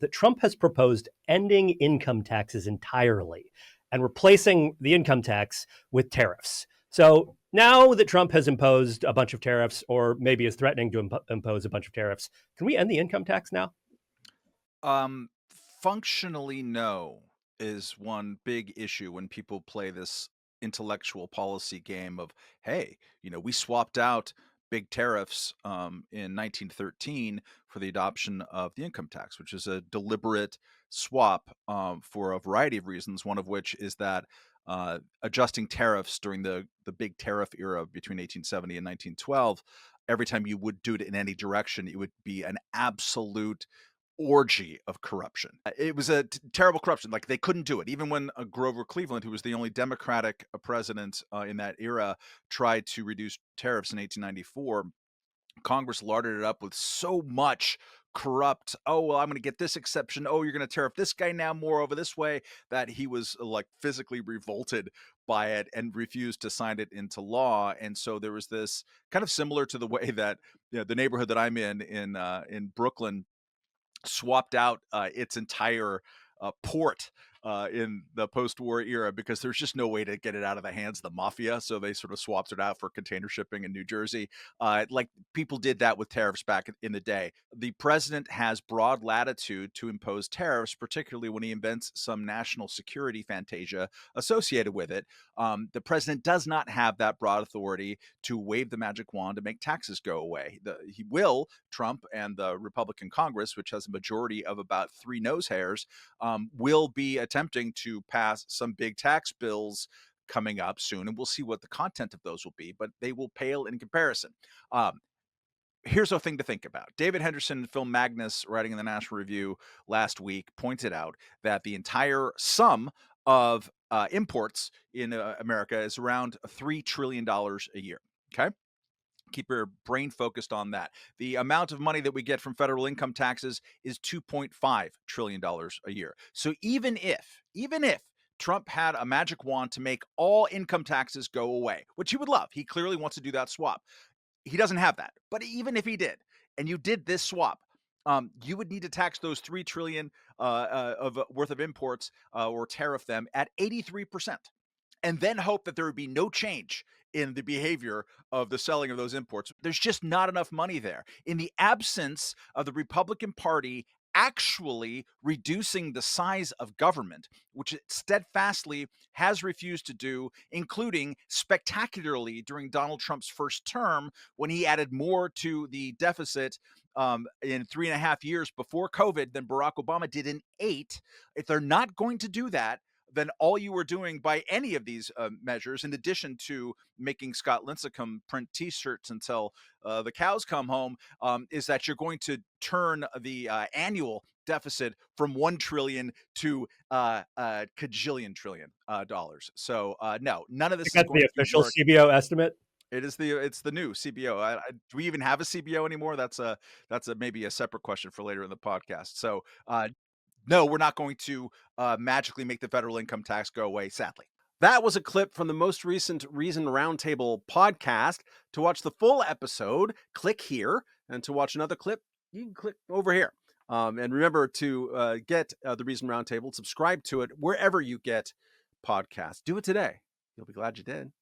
that Trump has proposed ending income taxes entirely and replacing the income tax with tariffs. So now that Trump has imposed a bunch of tariffs, or maybe is threatening to impose a bunch of tariffs, can we end the income tax now? Um, Functionally, no, is one big issue when people play this intellectual policy game of, hey, we swapped out big tariffs in 1913 for the adoption of the income tax, which is a deliberate swap for a variety of reasons. One of which is that adjusting tariffs during the big tariff era between 1870 and 1912, every time you would do it in any direction, it would be an absolute orgy of corruption. It was a terrible corruption. Like they couldn't do it. Even when Grover Cleveland, who was the only Democratic president in that era, tried to reduce tariffs in 1894, Congress larded it up with so much corrupt, oh, well, I'm going to get this exception. Oh, you're going to tariff this guy now more over this way, that he was like physically revolted by it and refused to sign it into law. And so there was this kind of similar to the way that the neighborhood that I'm in Brooklyn swapped out its entire port in the post-war era because there's just no way to get it out of the hands of the mafia. So they sort of swapped it out for container shipping in New Jersey. Like people did that with tariffs back in the day. The president has broad latitude to impose tariffs, particularly when he invents some national security fantasia associated with it. The president does not have that broad authority to wave the magic wand to make taxes go away. He will, Trump and the Republican Congress, which has a majority of about 3 nose hairs, will be attempting to pass some big tax bills coming up soon. And we'll see what the content of those will be, but they will pale in comparison. Um, Here's a thing to think about. David Henderson and Phil Magnus, writing in the National Review last week, pointed out that the entire sum of imports in America is around $3 trillion a year. Okay. Keep your brain focused on that. The amount of money that we get from federal income taxes is $2.5 trillion a year. So even if Trump had a magic wand to make all income taxes go away, which he would love, he clearly wants to do that swap. He doesn't have that. But even if he did, and you did this swap, you would need to tax those 3 trillion of worth of imports or tariff them at 83%, and then hope that there would be no change in the behavior of the selling of those imports. There's just not enough money there. In the absence of the Republican Party actually reducing the size of government, which it steadfastly has refused to do, including spectacularly during Donald Trump's first term when he added more to the deficit in 3.5 years before COVID than Barack Obama did in 8. If they're not going to do that, then all you were doing by any of these measures, in addition to making Scott Lincecum print T-shirts until the cows come home, is that you're going to turn the annual deficit from 1 trillion to cajillion trillion dollars. So no, none of I this think is that's going the to official work. CBO estimate. It's the new CBO. Do we even have a CBO anymore? That's maybe a separate question for later in the podcast. So no, we're not going to magically make the federal income tax go away, sadly. That was a clip from the most recent Reason Roundtable podcast. To watch the full episode, click here. And to watch another clip, you can click over here. And remember to get the Reason Roundtable, subscribe to it wherever you get podcasts. Do it today. You'll be glad you did.